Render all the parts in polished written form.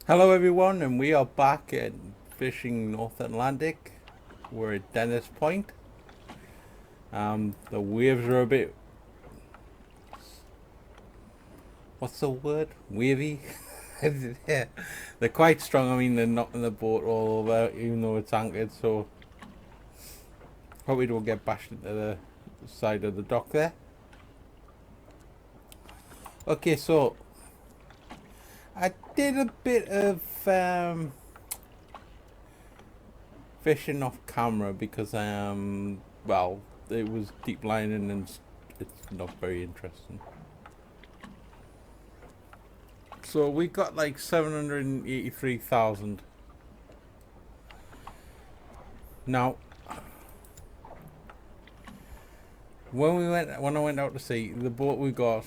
Hello everyone, and we are back at fishing North Atlantic. We're at Dennis Point. The waves are a bit, what's the word? Wavy. Yeah. They're quite strong. I mean, they're knocking the boat all over, even though it's anchored. So hope we don't get bashed into the side of the dock there. Okay, so I did a bit of fishing off camera because well, it was deep lining and it's not very interesting. So we got like 783,000. Now, when I went out to sea, the boat we got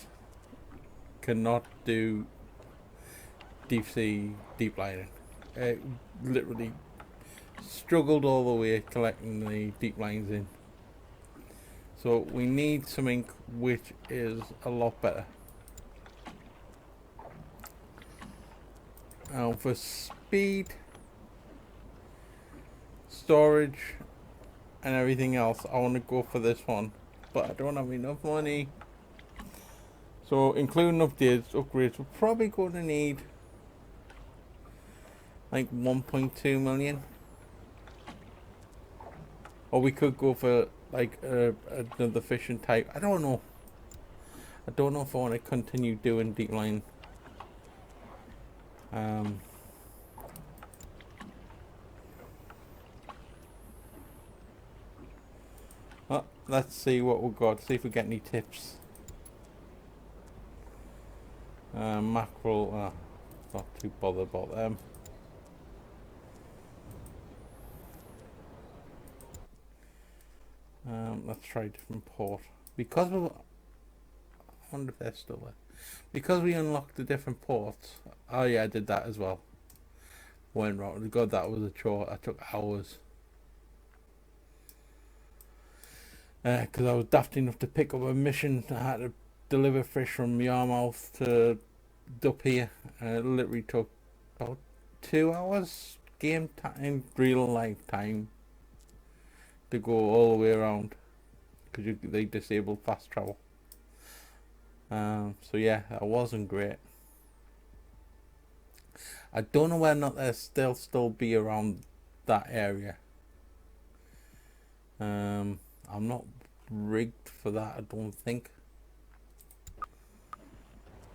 cannot do deep sea deep lining. It literally struggled all the way collecting the deep lines in. So we need something which is a lot better. Now for speed, storage, and everything else, I want to go for this one, but I don't have enough money. So including upgrades, we're probably going to need like 1.2 million. Or we could go for like another fishing type. I don't know. I don't know if I want to continue doing deep line. Um, well, let's see what we've got. See if we get any tips. Mackerel. Not too bothered about them. Let's try a different port. Because we, I wonder if they're still there. Because we unlocked the different ports. Oh yeah, I did that as well. Went wrong. God, that was a chore. That took hours. Because I was daft enough to pick up a mission. I had to deliver fish from Yarmouth to up here. And it literally took about 2 hours game time, real life time, to go all the way around. Because they disabled fast travel. So yeah, that wasn't great. I don't know whether or not they'll still be around that area. I'm not rigged for that, I don't think.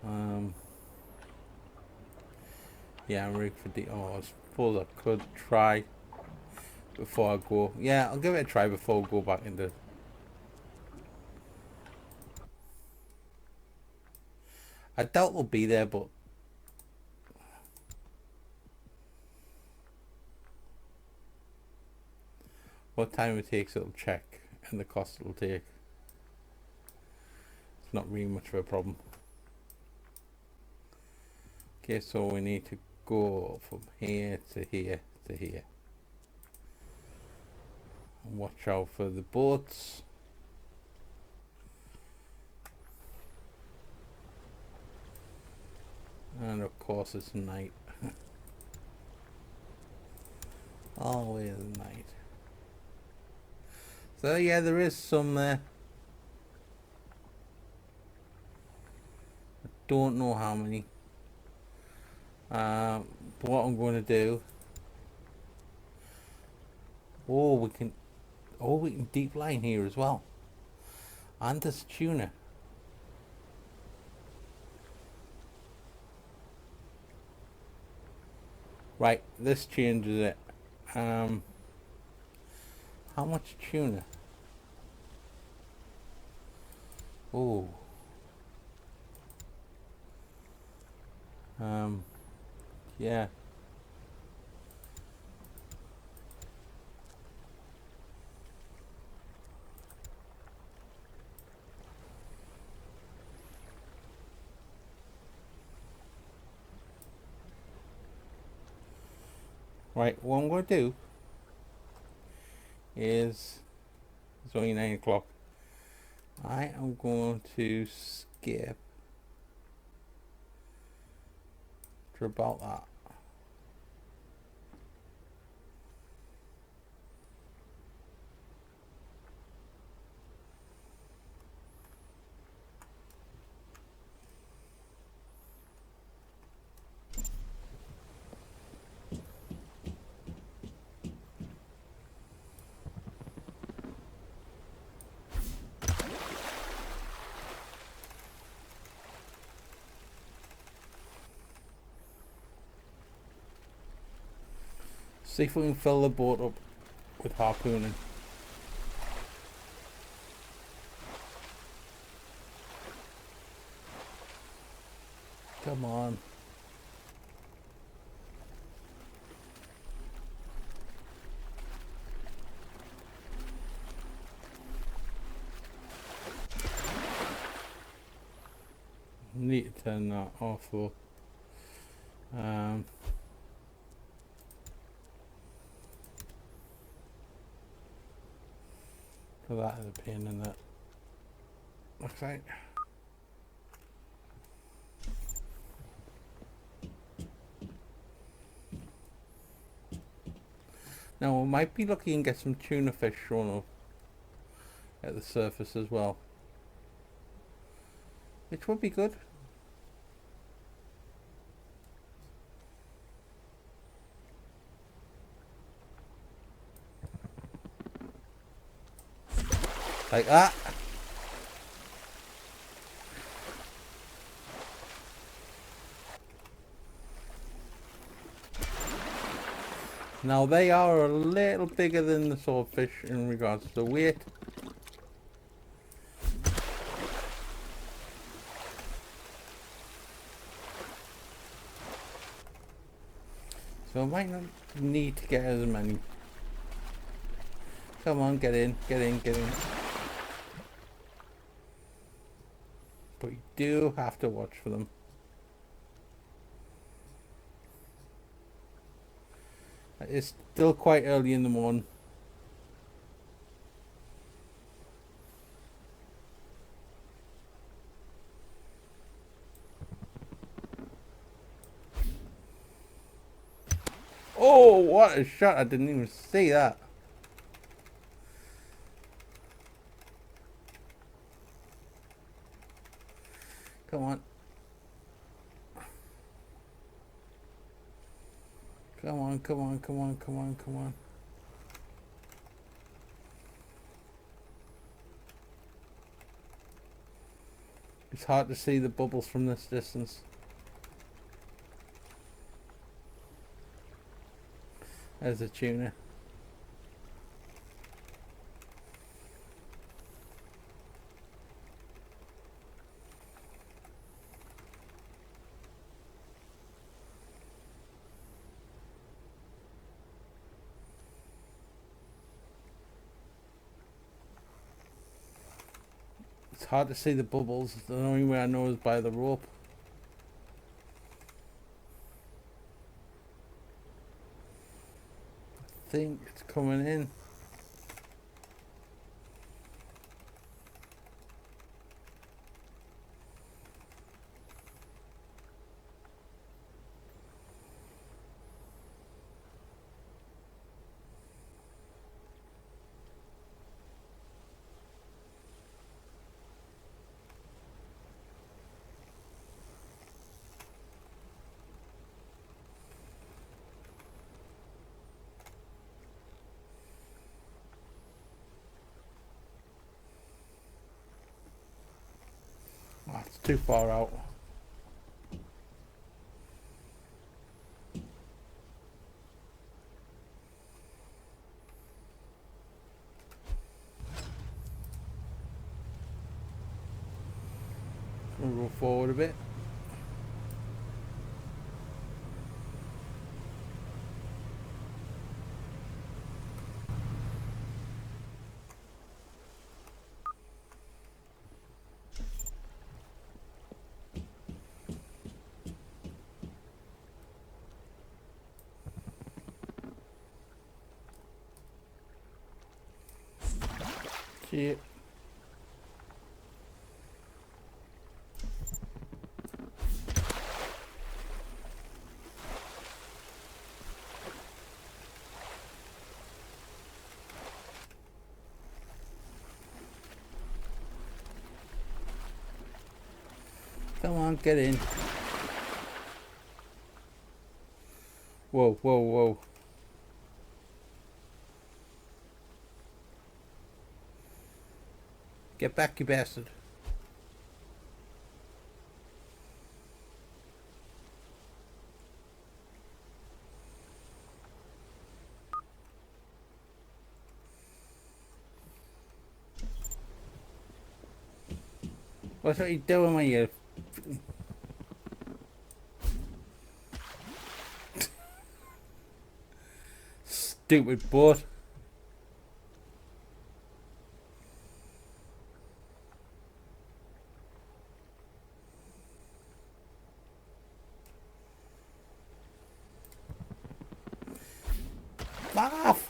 Um, yeah, I'm rigged for I suppose I could try before I go. Yeah, I'll give it a try before I go back into. I doubt they'll be there, but what time it takes, it'll check, and the cost it'll take. It's not really much of a problem. Okay, so we need to go from here to here to here. Watch out for the boats. And of course it's night. Always night. So yeah, there is some there. Don't know how many. But what I'm going to do. Oh, we can. Oh, we can deep line here as well. And this tuna. Right, this changes it. How much tuna? Oh. Yeah. Right, what I'm going to do is it's only 9 o'clock. I am going to skip to about that. See if we can fill the boat up with harpooning. Come on. Need to turn that off though. So that is a pain in the looks like. Now we might be lucky and get some tuna fish showing up at the surface as well, which would be good. Like that. Now they are a little bigger than the swordfish in regards to weight. So I might not need to get as many. Come on, get in, get in, get in. But you do have to watch for them. It's still quite early in the morning. Oh, what a shot. I didn't even see that. Come on. Come on, come on, come on, come on, come on. It's hard to see the bubbles from this distance. There's a tuna. It's hard to see the bubbles. The only way I know is by the rope. I think it's coming in. Oh, it's too far out. We'll roll forward a bit. See it. Come on, get in. Whoa, whoa, whoa. Get back, you bastard. What's what you doing when you stupid boat? Fuck off!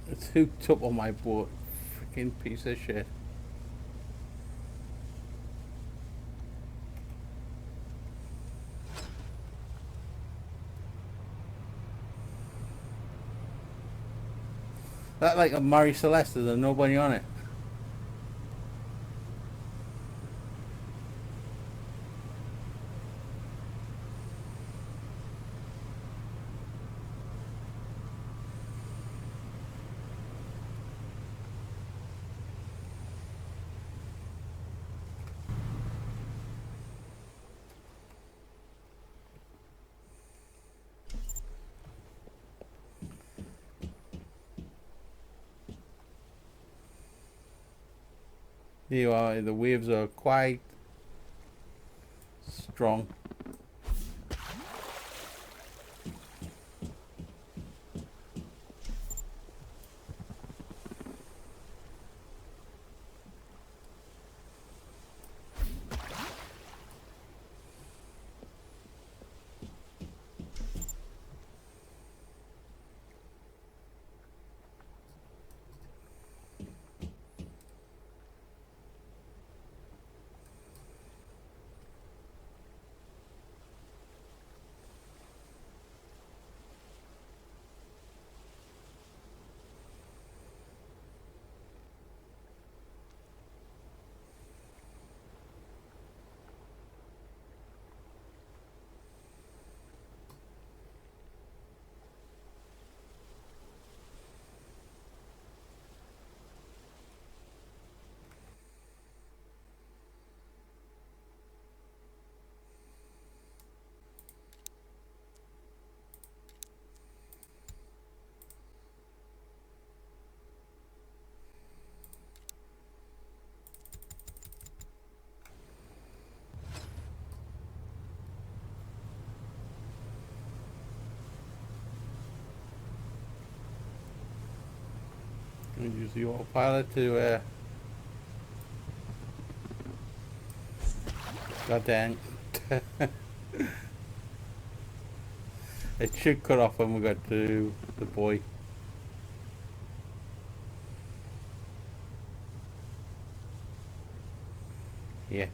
It's hooked up on my boat. Freaking piece of shit. That like a Mary Celeste, there's nobody on it. You are, the waves are quite strong. You use the autopilot to god dang. It should cut off when we got to the buoy. Yeah.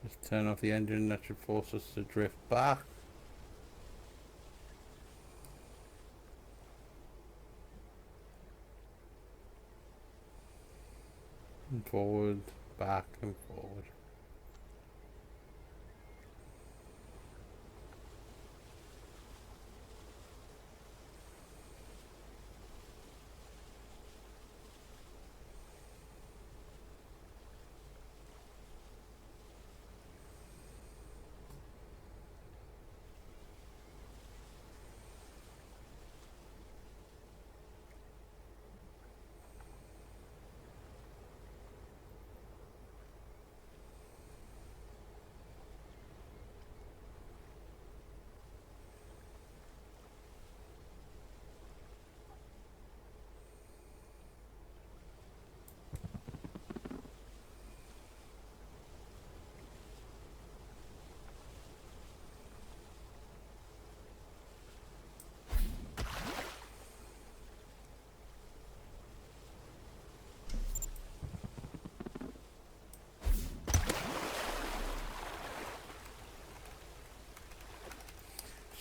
Just turn off the engine, that should force us to drift back. And forward, back and forward.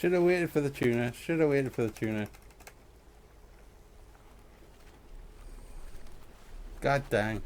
Should have waited for the tuna. Should have waited for the tuna. God dang.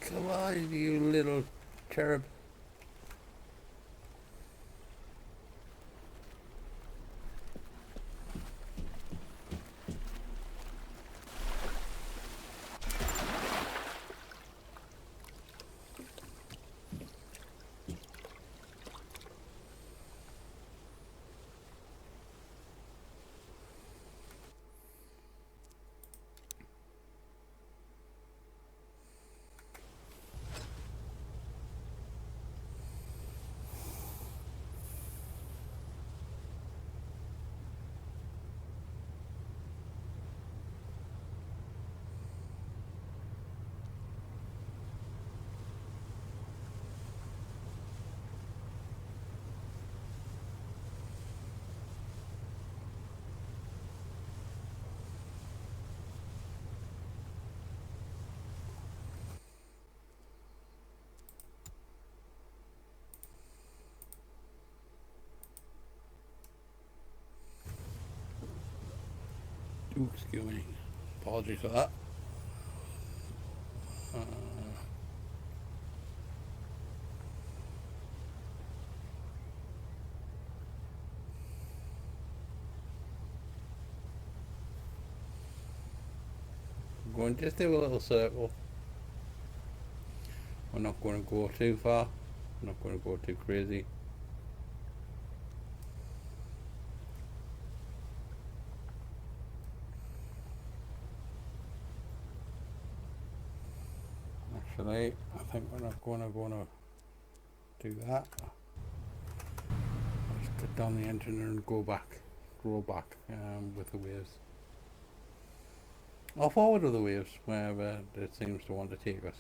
Come on, you little cherub. Ooh, excuse me. Apologies for that. I'm going just do a little circle. We're not going to go too far. We're not going to go too crazy. Actually, I think we're not going to do that. Let's cut down the engine and go back, roll back with the waves. Or forward with the waves, wherever it seems to want to take us.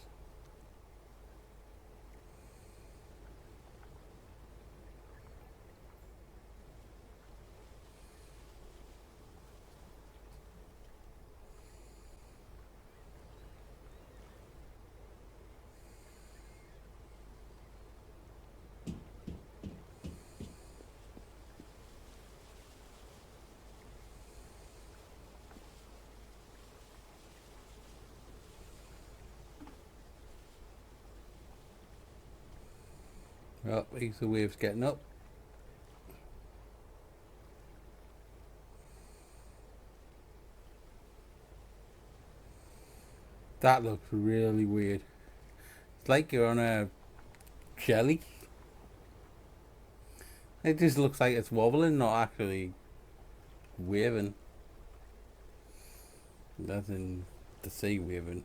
Oh, here's the waves getting up. That looks really weird. It's like you're on a jelly. It just looks like it's wobbling, not actually waving. That's in the sea waving.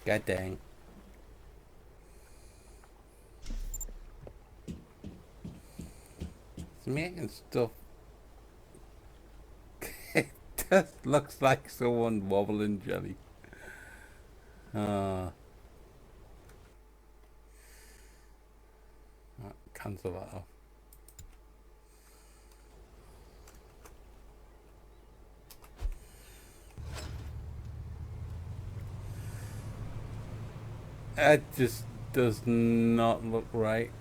God dang. It's making stuff. It just looks like someone wobbling jelly. Cancel that off. It just does not look right.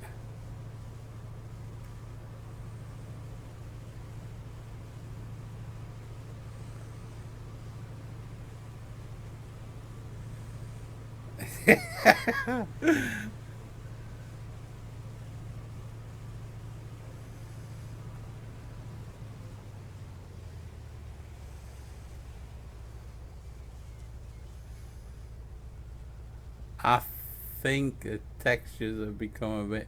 I think the textures have become a bit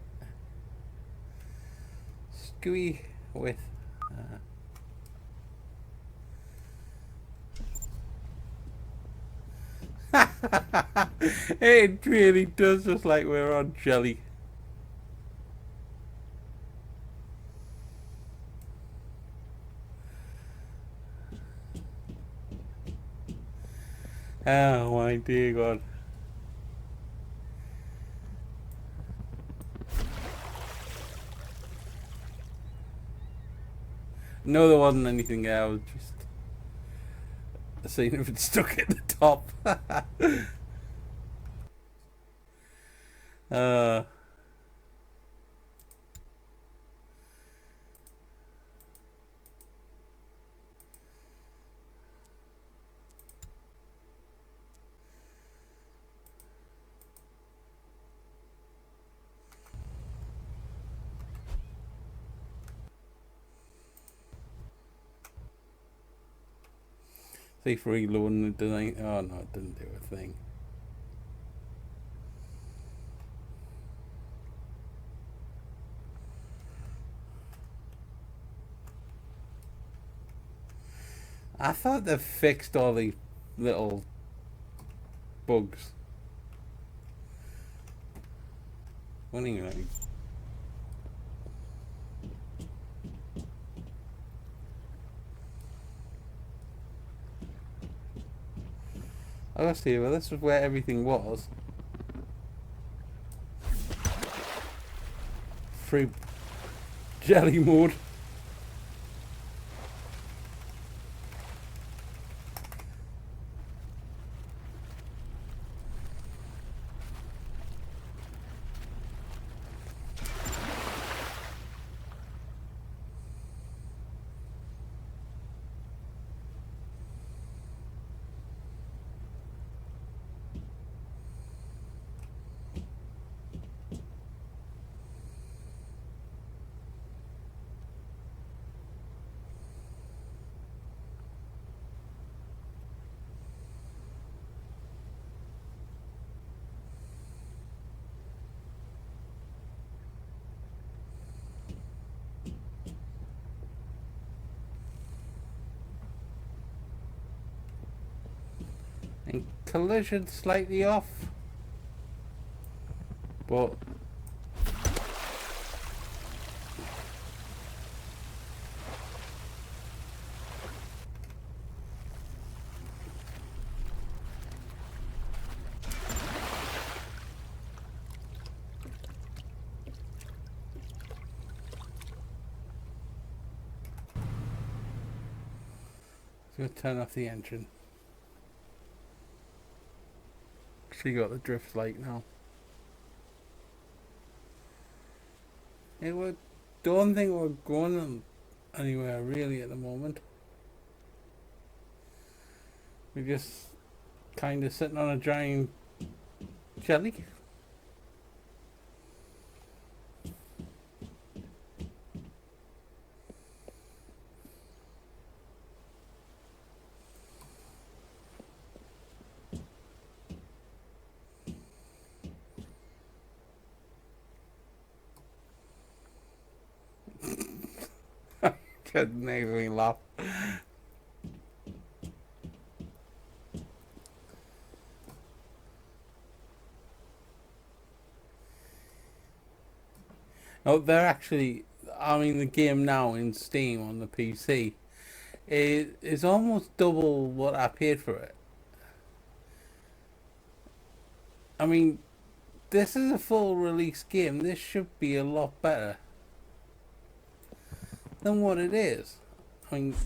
skewy with. It really does just like we're on jelly. Oh my dear God. No, there wasn't anything there. I was just seeing if it stuck at the top. uh, see for reloading it didn't. Oh no, it didn't do a thing. I thought they fixed all the little bugs. Anyway. Oh, see, well, this was where everything was. Free jelly mode. And collision slightly off. But I'm gonna turn off the engine. She got the drift light now. It would. Don't think we're going anywhere really at the moment. We're just kind of sitting on a giant jelly. That makes me laugh. Oh, they're actually. I mean, the game now in Steam on the PC is almost double what I paid for it. I mean, this is a full release game. This should be a lot better than what it is. I mean,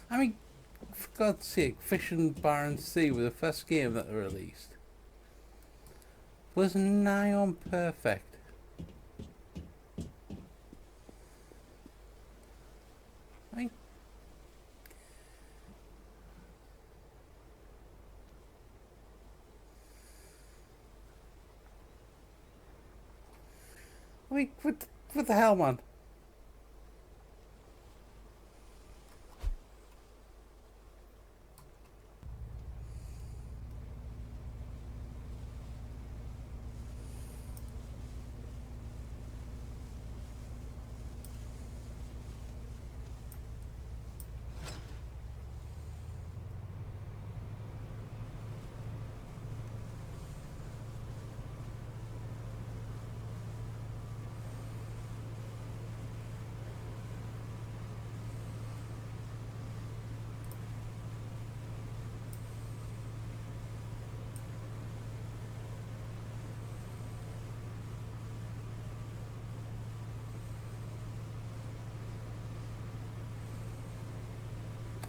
I mean, for God's sake, Fish and Barren Sea were the first game that they released. Was nigh on perfect. I mean, what the hell, man?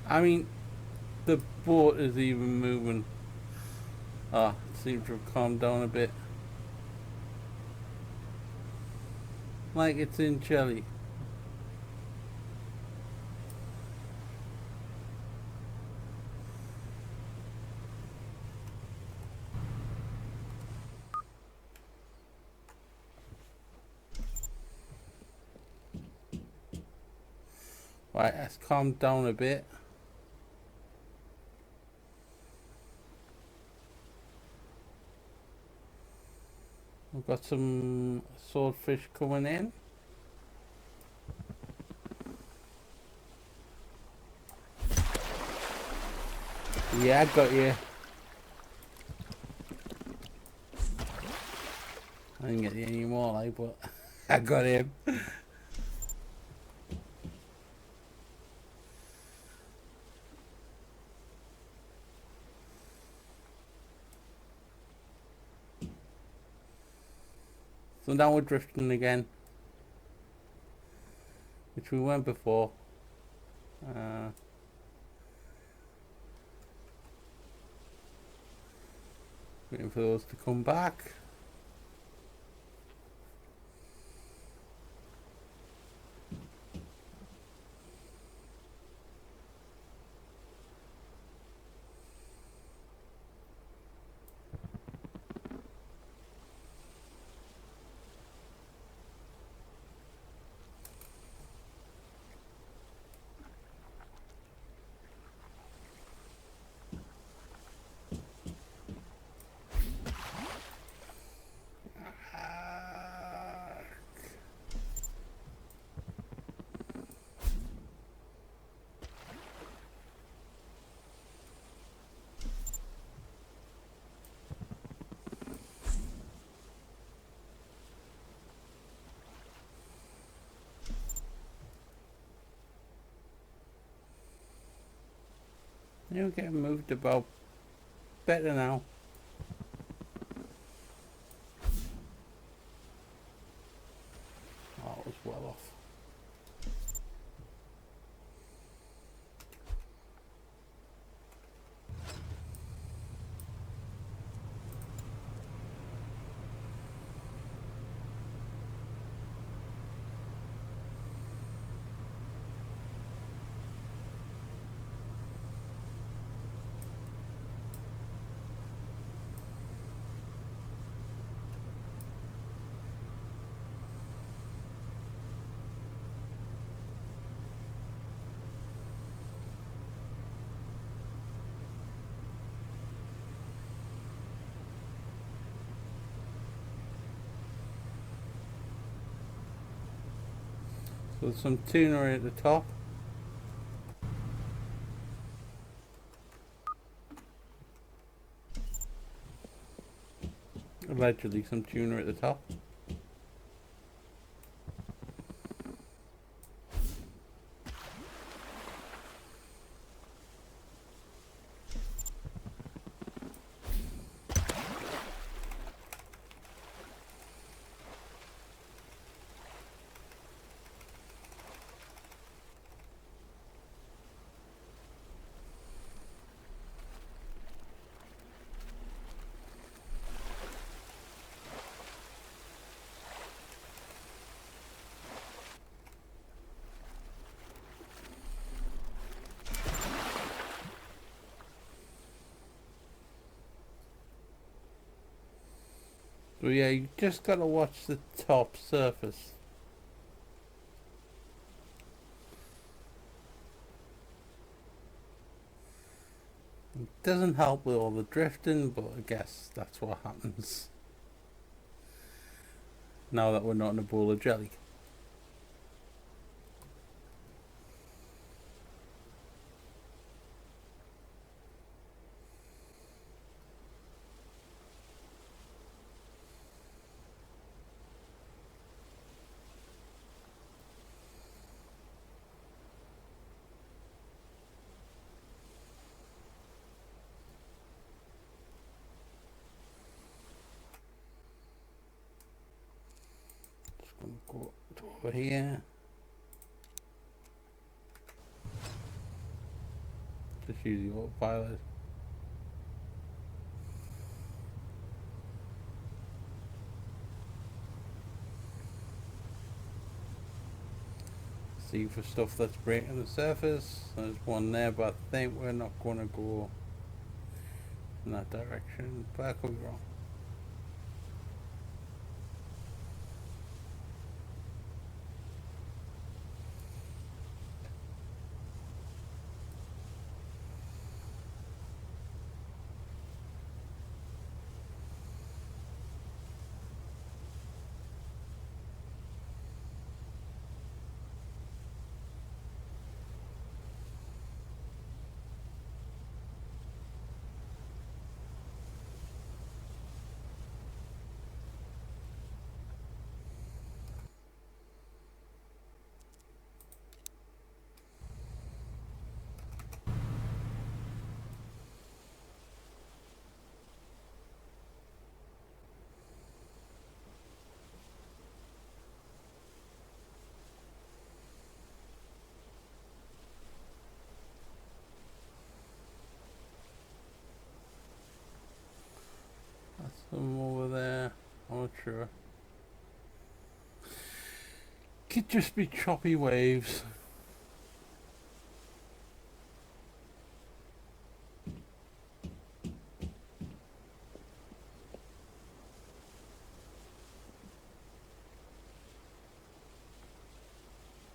I mean, the boat is even moving. Ah, it seems to have calmed down a bit. Like it's in jelly. Right, it's calmed down a bit. We've got some swordfish coming in. Yeah, I got you. I didn't get you anymore, like, but I got him. So now we're drifting again, which we weren't before. Waiting for those to come back. You're getting moved about better now. Oh, it was well off. There's some tuna at the top. Allegedly some tuna at the top. So yeah, you just gotta watch the top surface. It doesn't help with all the drifting, but I guess that's what happens now that we're not in a bowl of jelly. Just gonna go over here. Just use the autopilot. See for stuff that's breaking the surface. There's one there, but I think we're not gonna go in that direction. But I could be wrong. That's them over there. I'm not sure. Could just be choppy waves.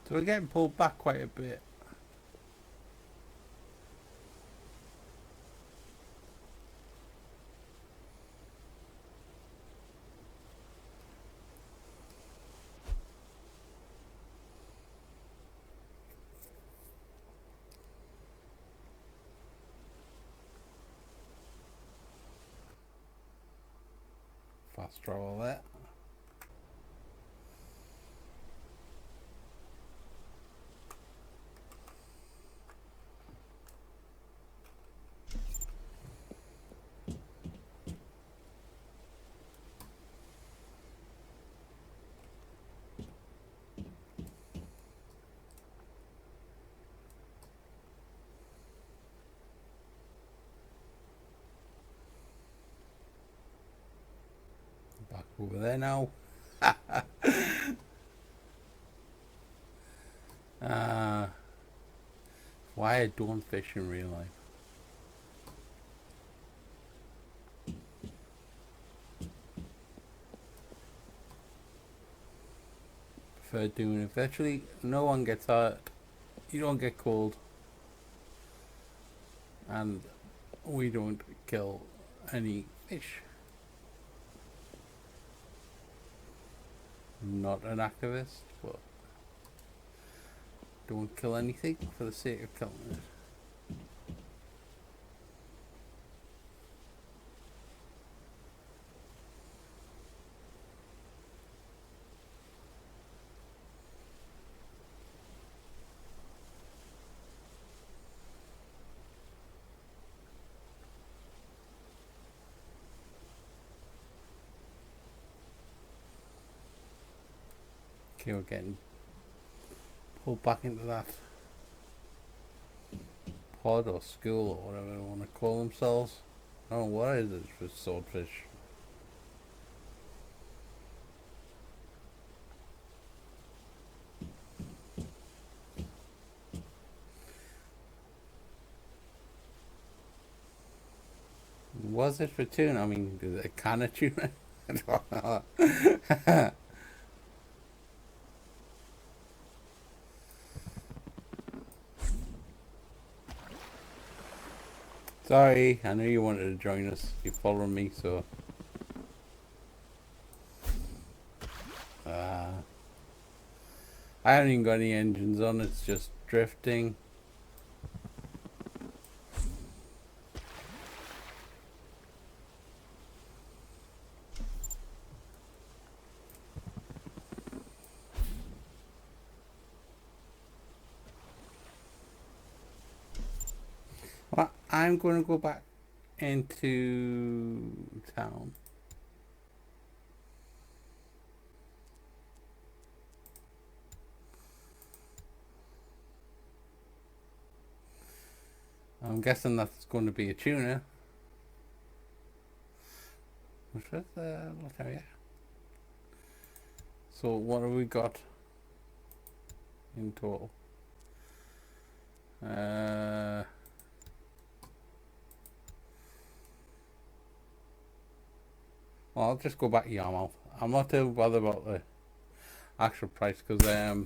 So we're getting pulled back quite a bit. Fast travel there. Back over there now. uh, why I don't fish in real life. Prefer doing it virtually. No one gets hurt. You don't get cold. And we don't kill any fish. I'm not an activist, but Don't kill anything for the sake of killing it. Okay, we're getting pulled back into that pod or school or whatever they want to call themselves. Oh, what is it for swordfish? Was it for tuna? I mean, is it a can of tuna? Sorry, I know you wanted to join us. You following me, so. I haven't even got any engines on, it's just drifting. Well, I'm going to go back into town. I'm guessing that's going to be a tuna. Which is what area? So what have we got in total? Well, I'll just go back to Yarmouth. I'm not too bothered about the actual price because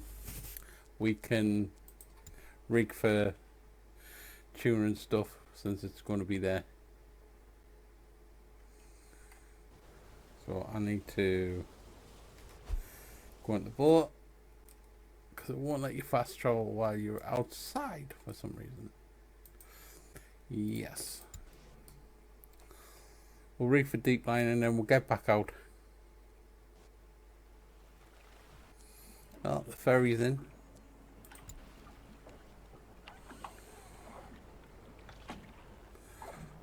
we can rig for tuna and stuff since it's going to be there. So I need to go on the boat because it won't let you fast travel while you're outside for some reason. Yes. We'll rig for Deepline and then we'll get back out. Oh, the ferry's in.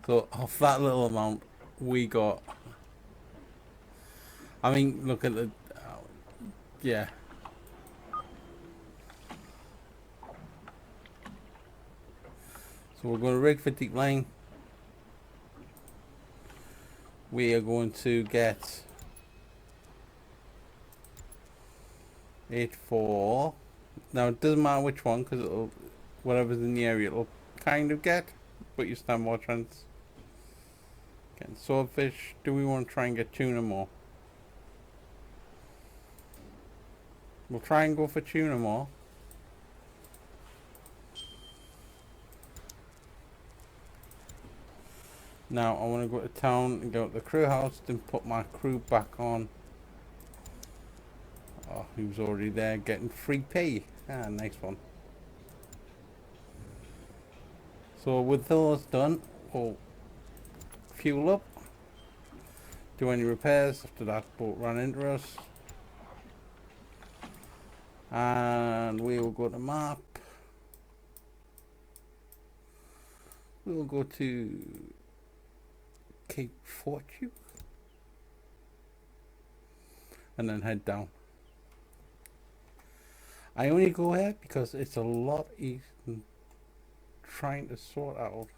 So off that little amount we got, I mean, look at the yeah, so we're going to rig for Deepline. We are going to get it for, now it doesn't matter which one because it'll, whatever's in the area it'll kind of get, but you stand more chance getting swordfish. Do we want to try and get tuna more? We'll try and go for tuna more. Now I want to go to town and go to the crew house, then put my crew back on. Oh, he was already there getting free pay. Ah, nice one. So with those done, we'll fuel up, do any repairs after that boat ran into us, and we will go to map. We will go to Cape Fortune and then head down. I only go here because it's a lot easier than trying to sort out.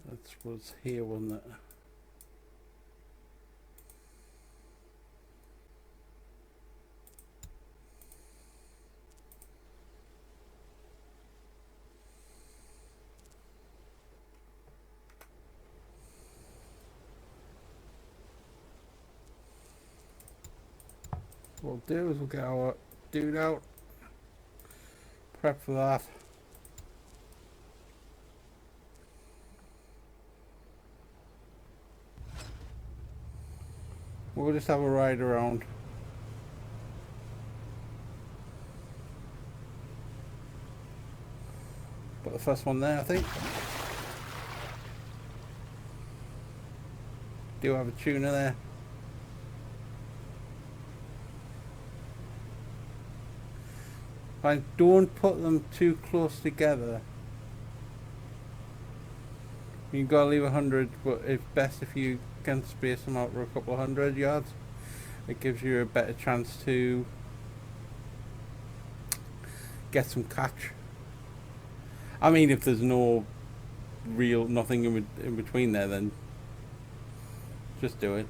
That was here, wasn't it? What we'll do is we'll get our dude out, prep for that. We'll just have a ride around. first one there, I think. Do have a tuna there. I don't put them too close together. You gotta leave 100, but it's best if you can space them out for a couple of 100 yards. It gives you a better chance to get some catch. I mean, if there's nothing in between there, then just do it.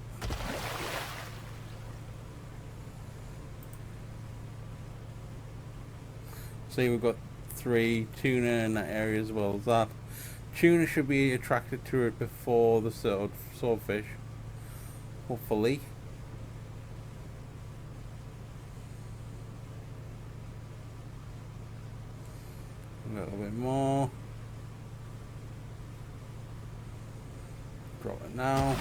See, we've got 3 tuna in that area as well as that. Tuna should be attracted to it before the swordfish, hopefully. A little bit more. Drop it now.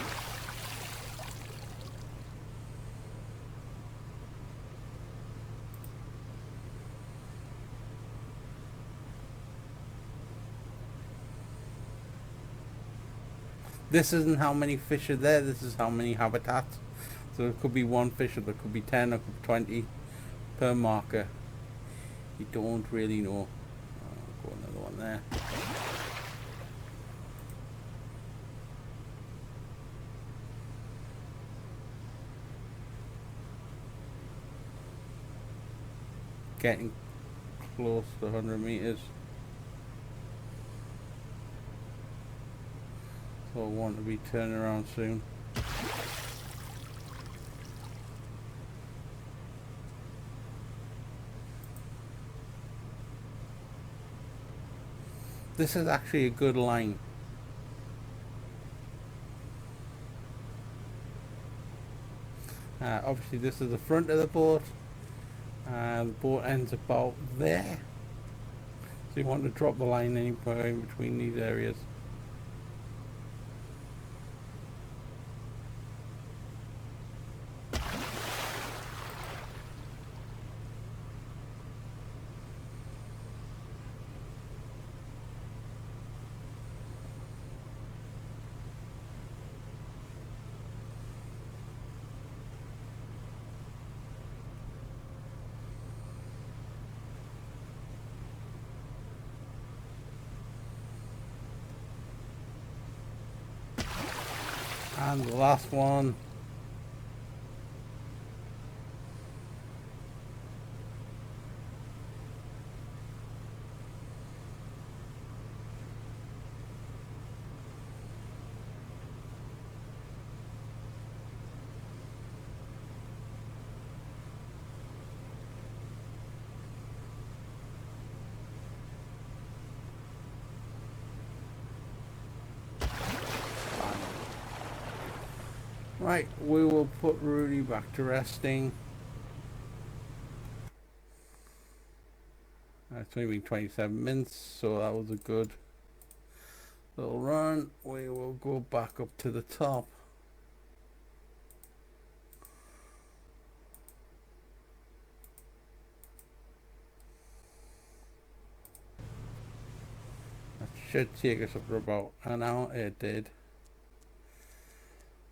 This isn't how many fish are there, this is how many habitats. So it could be 1 fish, or there could be 10, or could be 20 per marker. You don't really know. I'll go another one there. Getting close to 100 meters. So I want to be turning around soon. This is actually a good line. Obviously this is the front of the boat. The boat ends about there. So you want to drop the line anywhere in between these areas. And the last one. Right, we will put Rudy back to resting. It's only been 27 minutes, so that was a good little run. We will go back up to the top. That should take us up for about an hour. It did.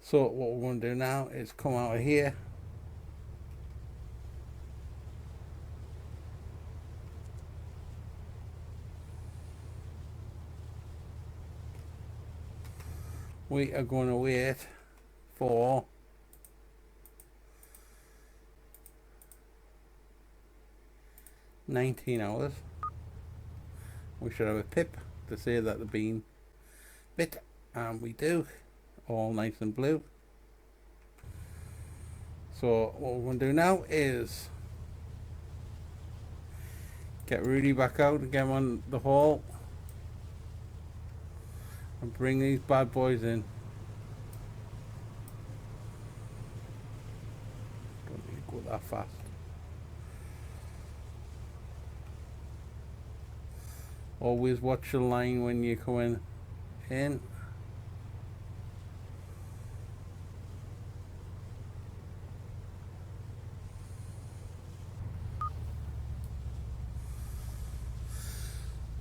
So what we're going to do now is come out of here. We are going to wait for 19 hours. We should have a pip to say that they've been bit, and we do. All nice and blue. So what we're going to do now is get Rudy back out and get him on the haul and bring these bad boys in. Don't need to go that fast. Always watch the line when you're coming in.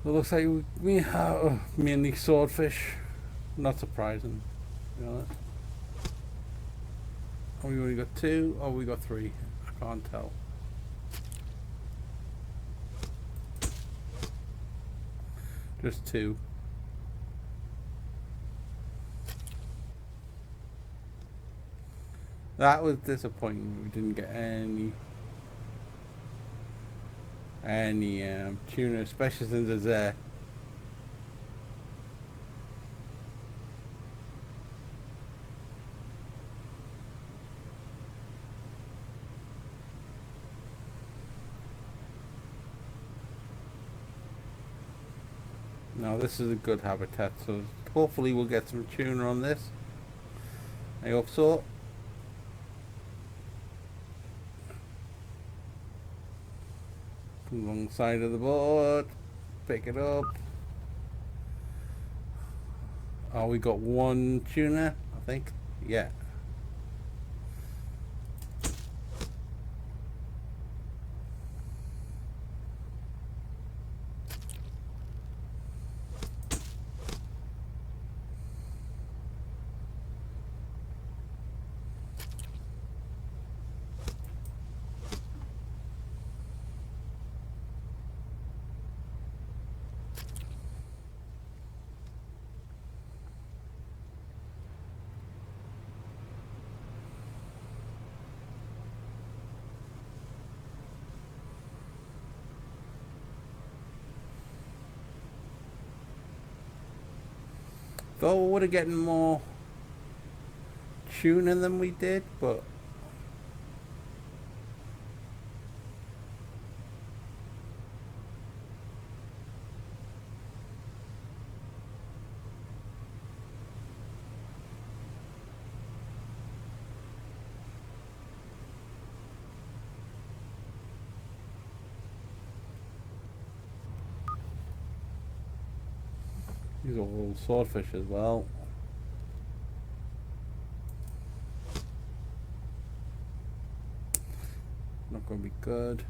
So it looks like we have mainly swordfish. Not surprising, to be honest. Oh, we only got two, or we got three. I can't tell. Just two. That was disappointing. We didn't get any tuna, especially since it's there. Now this is a good habitat, so hopefully we'll get some tuna on this. I hope so. Come along the side of the boat, pick it up. Oh, we got one tuna, I think. Yeah. Though we would have gotten more tuna than we did, but these are all swordfish as well. Not going to be good.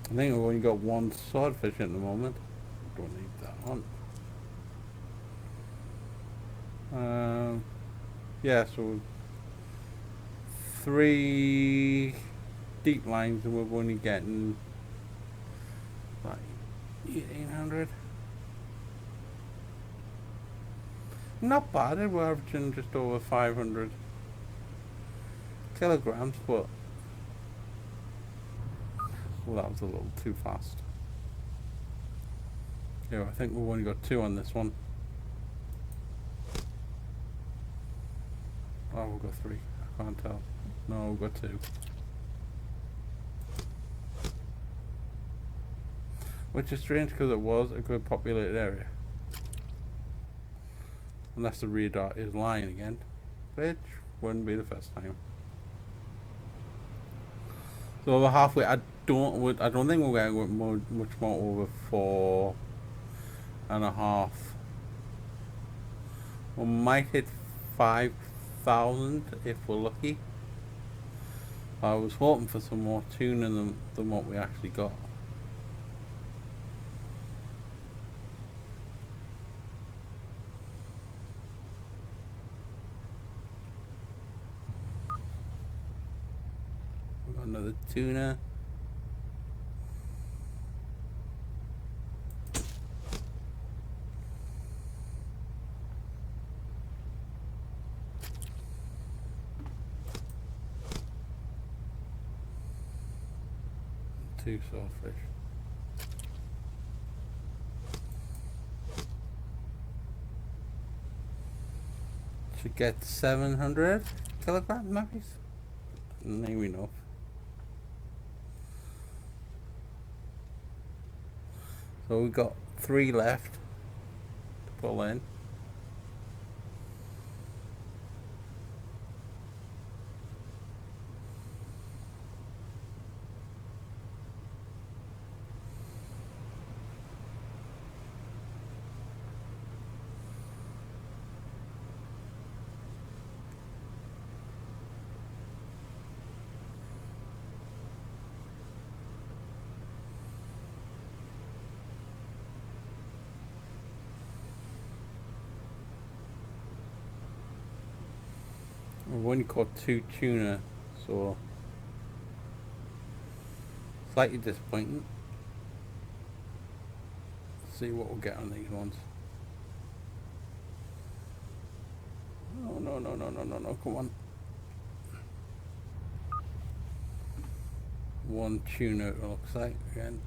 I think we've only got one swordfish at the moment. Don't need that one. Yeah, so 3 deep lines, and we're only getting like 1800. Not bad. We're averaging just over 500 kilograms, but well, that was a little too fast. Yeah, I think we've only got 2 on this one. Oh, we've got 3. I can't tell. No, we've got 2. Which is strange because it was a good populated area. Unless the radar is lying again, which wouldn't be the first time. So we're halfway. I don't think we're going to much more over 4.5. We might hit 5,000 if we're lucky. I was hoping for some more tuna than what we actually got. We got another tuna. Two swordfish. Should get 700 kilograms, maybe? Maybe enough. So we got 3 left to pull in. We've only caught 2 tuna, so slightly disappointing. Let's see what we'll get on these ones. Oh, no, come on. 1 tuna it looks like again.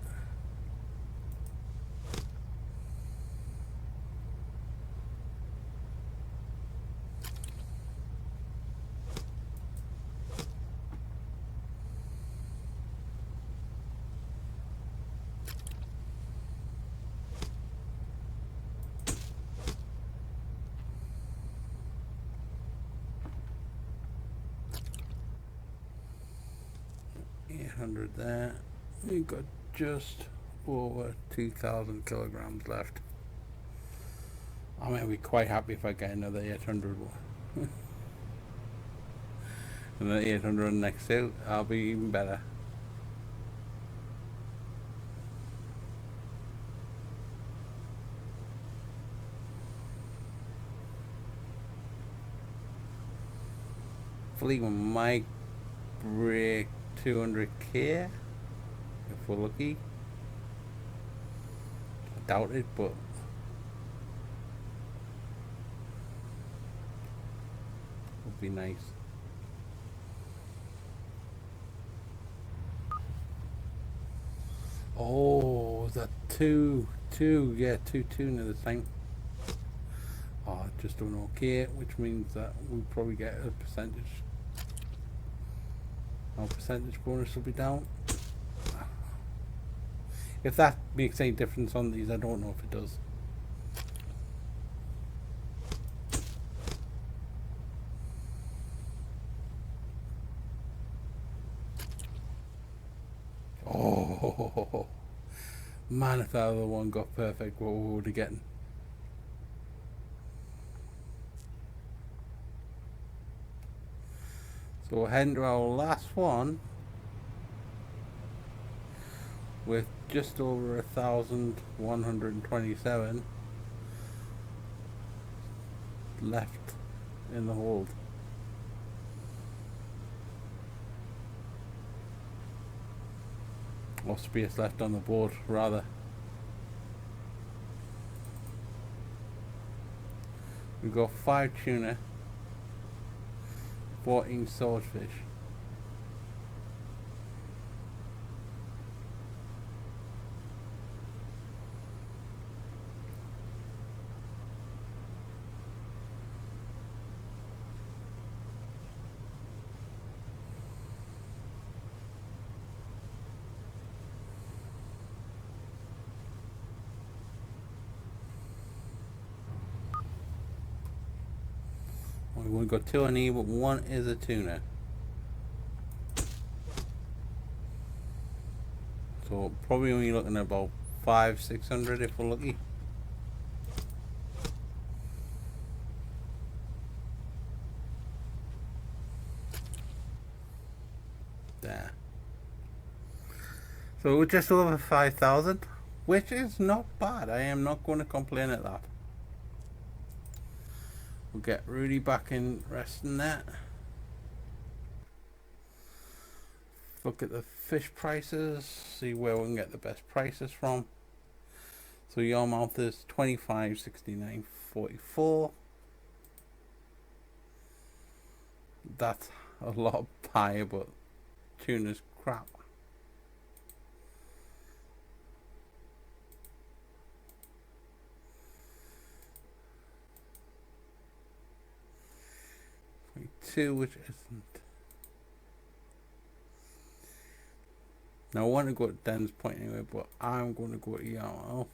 $800 there. We've got just over 2,000 kilograms left. I mean, I'd be quite happy if I get another 800 one. Another 800 on next sale, I'll be even better. Hopefully we might break 200k if we're lucky. I doubt it, but would be nice. Oh, is that two, yeah, two tuna this time. Oh, just doing okay, which means that we'll probably get a percentage. Our percentage bonus will be down. If that makes any difference on these, I don't know if it does. Oh, man, if that other one got perfect, what we would have getting? So we're heading to our last one with just over 1,127 left in the hold. Or space left on the board, rather. We've got 5 tuna, 14 swordfish. We've only got 2 on E, but 1 is a tuna. So probably only looking at about 500-600 if we're lucky. There. So we're just over 5,000, which is not bad. I am not going to complain at that. We'll get Rudy back in resting there. Look at the fish prices, see where we can get the best prices from. So Yarmouth is 25.69.44. That's a lot higher, but tuna's crap. Two, which isn't. Now I want to go to Den's Point anyway, but I'm going to go to Yarmouth.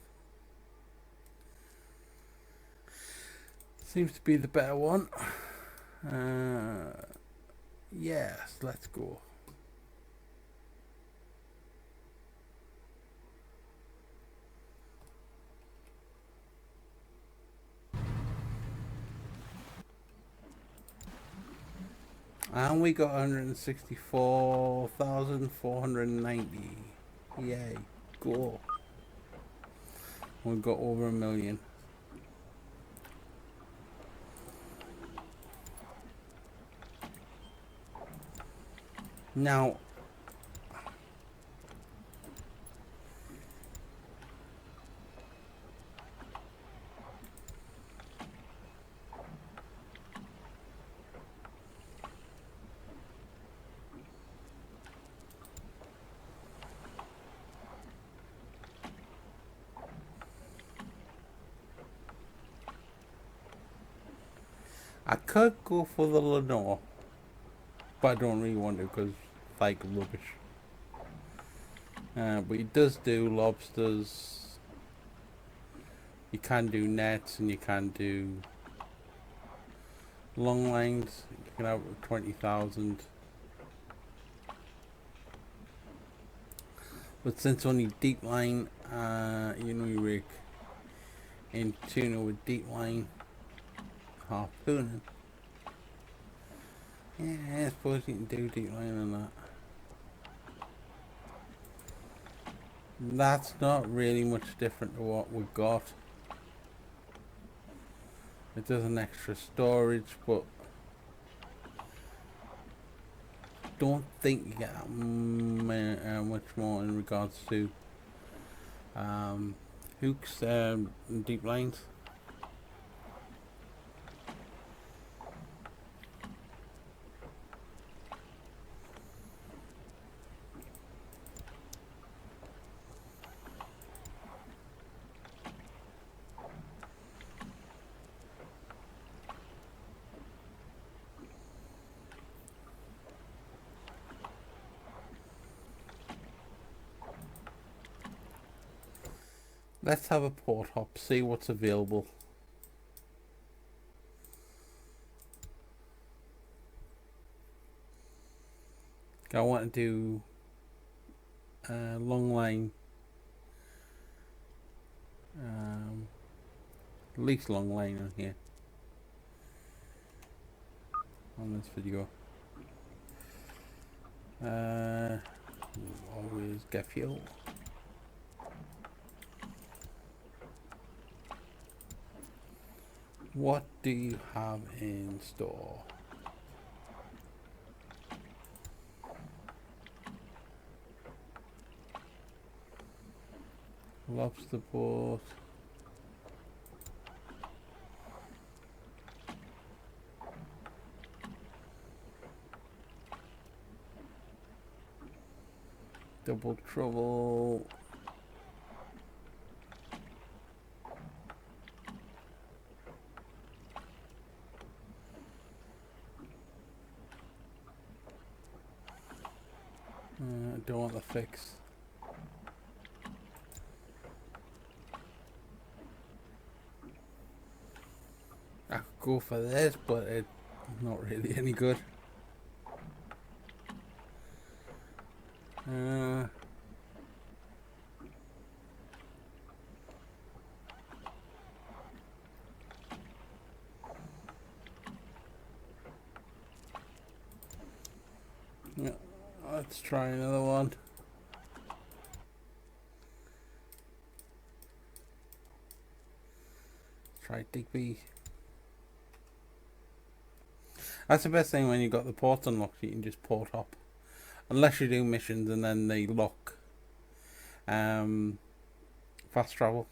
Seems to be the better one. Yes, let's go. And we got 164,490. Yay, go. We've got over 1 million. Now, I could go for the Lenore, but I don't really want to because it's like rubbish. But it does do lobsters. You can do nets and you can do long lines. You can have 20,000. But since only deep line, you know, you rig in tuna with deep line harpooning. Yeah, I suppose you can do deep line and that. That's not really much different to what we got. It does an extra storage, but don't think you get much more in regards to hooks and deep lines. Let's have a port hop, see what's available. I want to do long line, at least long line on here on this video. Always get fuel. What do you have in store? Lobster boat. Double trouble. Don't want the fix. I could go for this, but it's not really any good. Yeah, let's try another one. Try Digby. That's the best thing when you got the ports unlocked. You can just port hop, unless you do missions and then they lock fast travel.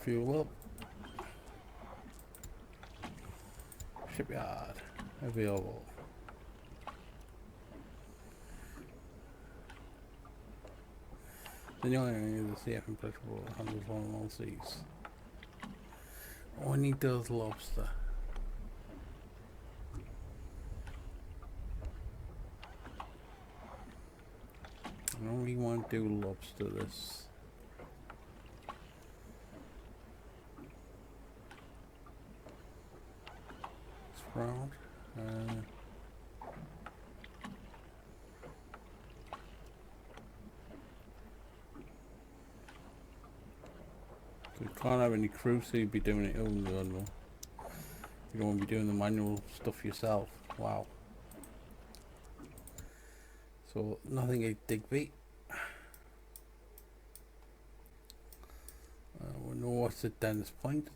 Fuel up. Shipyard available. The only thing is the CF impenetrable handles on all seas. Only does lobster. I don't really want to do lobster this. Round. You can't have any crew, so you'd be doing it. Oh god, no! You don't want to be doing the manual stuff yourself. Wow. So nothing a Digby. We know what's the densest point.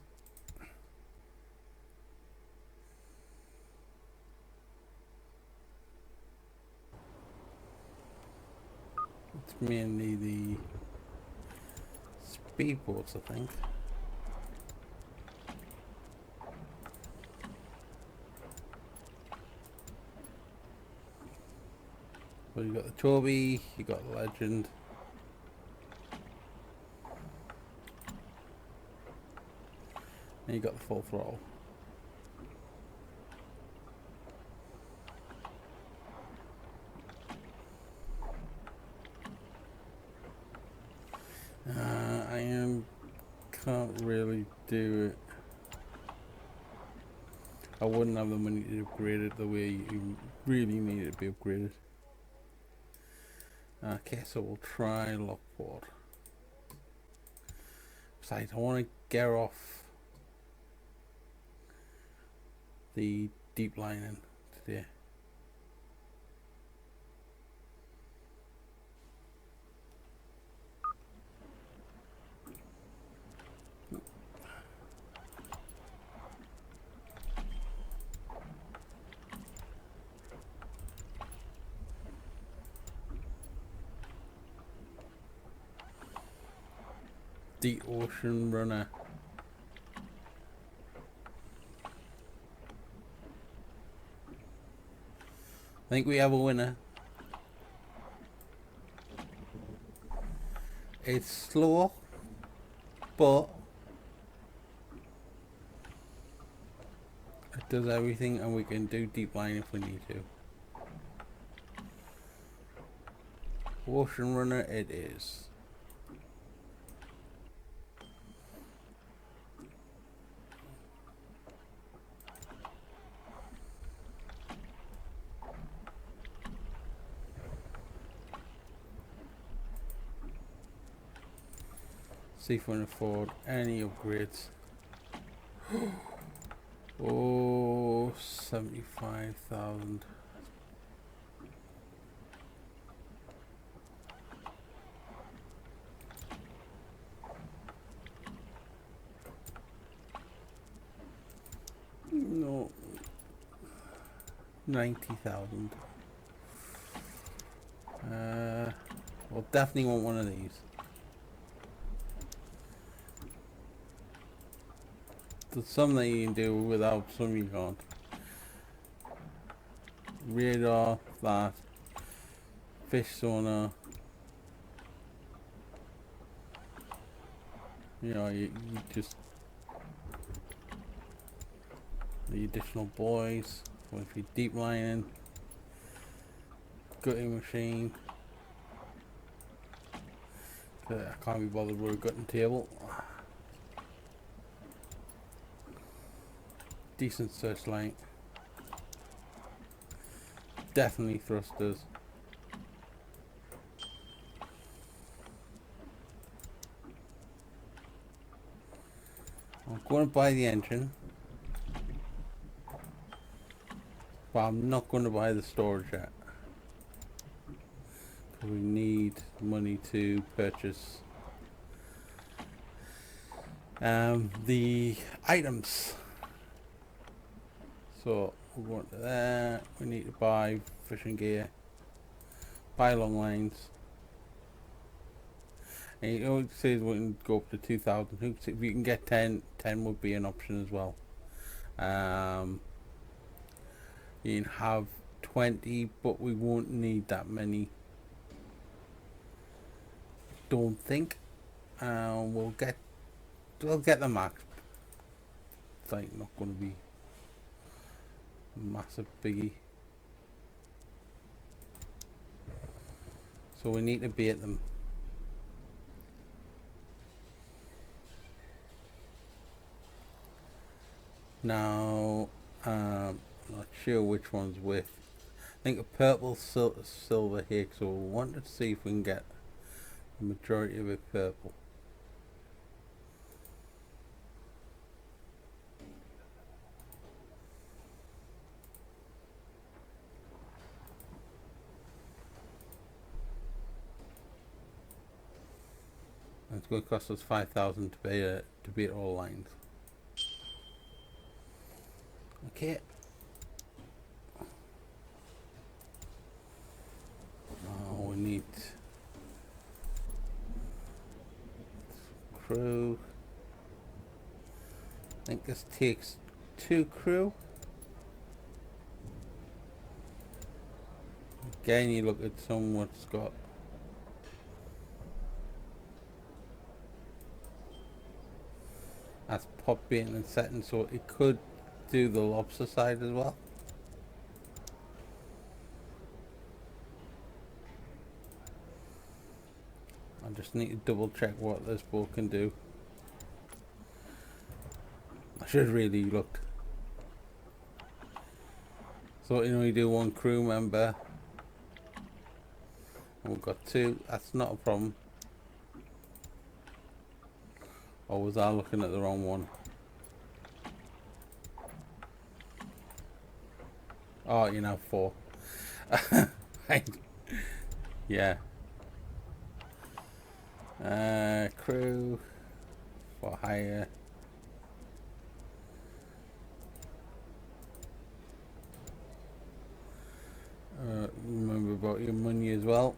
It's mainly the speedboats, I think. Well, you got the Toby, you got the Legend. And you got the Full Throttle. Can't really do it. I wouldn't have the money to upgrade it the way you really need it to be upgraded. Okay, so we'll try Lockport. Besides, I want to get off the deep lining today. The Ocean Runner. I think we have a winner. It's slow, but it does everything, and we can do deep line if we need to. Ocean Runner it is. See if we can afford any upgrades. Oh, 75,000. No. 90,000. We'll definitely want one of these. There's some that you can do without, some you can't. Radar, that. Fish sonar. You know, you just... The additional buoys. If you're deep lining. Gutting machine. I can't be bothered with a gutting table. Decent searchlight. Definitely thrusters. I'm going to buy the engine, but I'm not going to buy the storage yet. We need money to purchase the items. So we're going to that. We need to buy fishing gear, buy Longlines. And you know, it says we can go up to 2,000 hoops. If you can get 10, 10 would be an option as well. You can have 20, but we won't need that many. Don't think. We'll get the max. It's like not going to be massive biggie. So we need to bait them. Now, not sure which one's with. I think a purple silver here, so we want to see if we can get the majority of it purple. Let's going to cost us 5,000 to beat all lines. Okay. Now we need crew. I think this takes 2 crew. Again, you look at someone's got that's pop bait and setting, so it could do the lobster side as well. I just need to double check what this boat can do. I should have really looked. So you know, you do 1 crew member. And we've got 2. That's not a problem. Or was I looking at the wrong one? Oh, you know, 4. Yeah. Crew for hire. Remember about your money as well.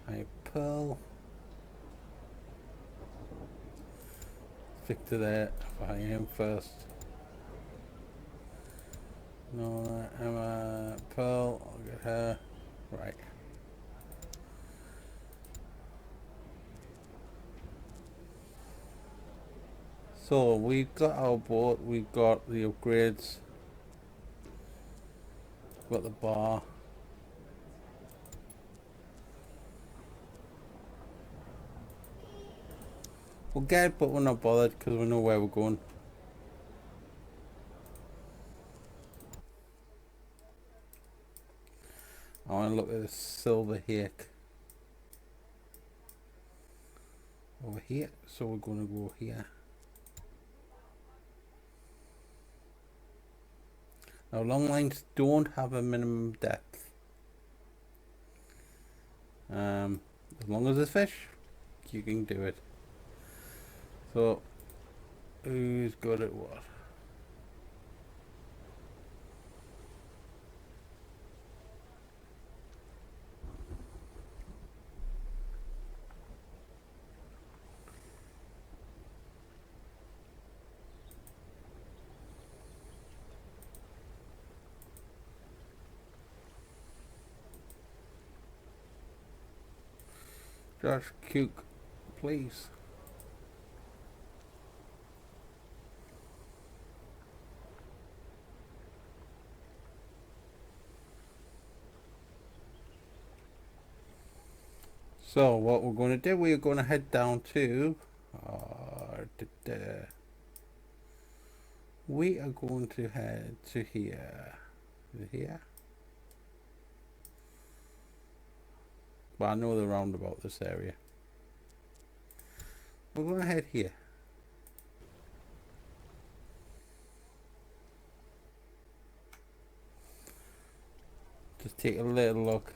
Hire pearl. Stick to there. Hire him first. No, Emma, pearl. I'll get her. Right. So we've got our boat, we've got the upgrades, we've got the bar. We'll get it, but we're not bothered because we know where we're going. I want to look at this silver hake over here, so we're going to go here. Now, longlines don't have a minimum depth. As long as there's fish, you can do it. So, who's good at what? Josh Cook, please. So what we're going to do, we are going to head down to we are going to head to here. Is it here? But I know the roundabout this area. We're going to head here. Just take a little look.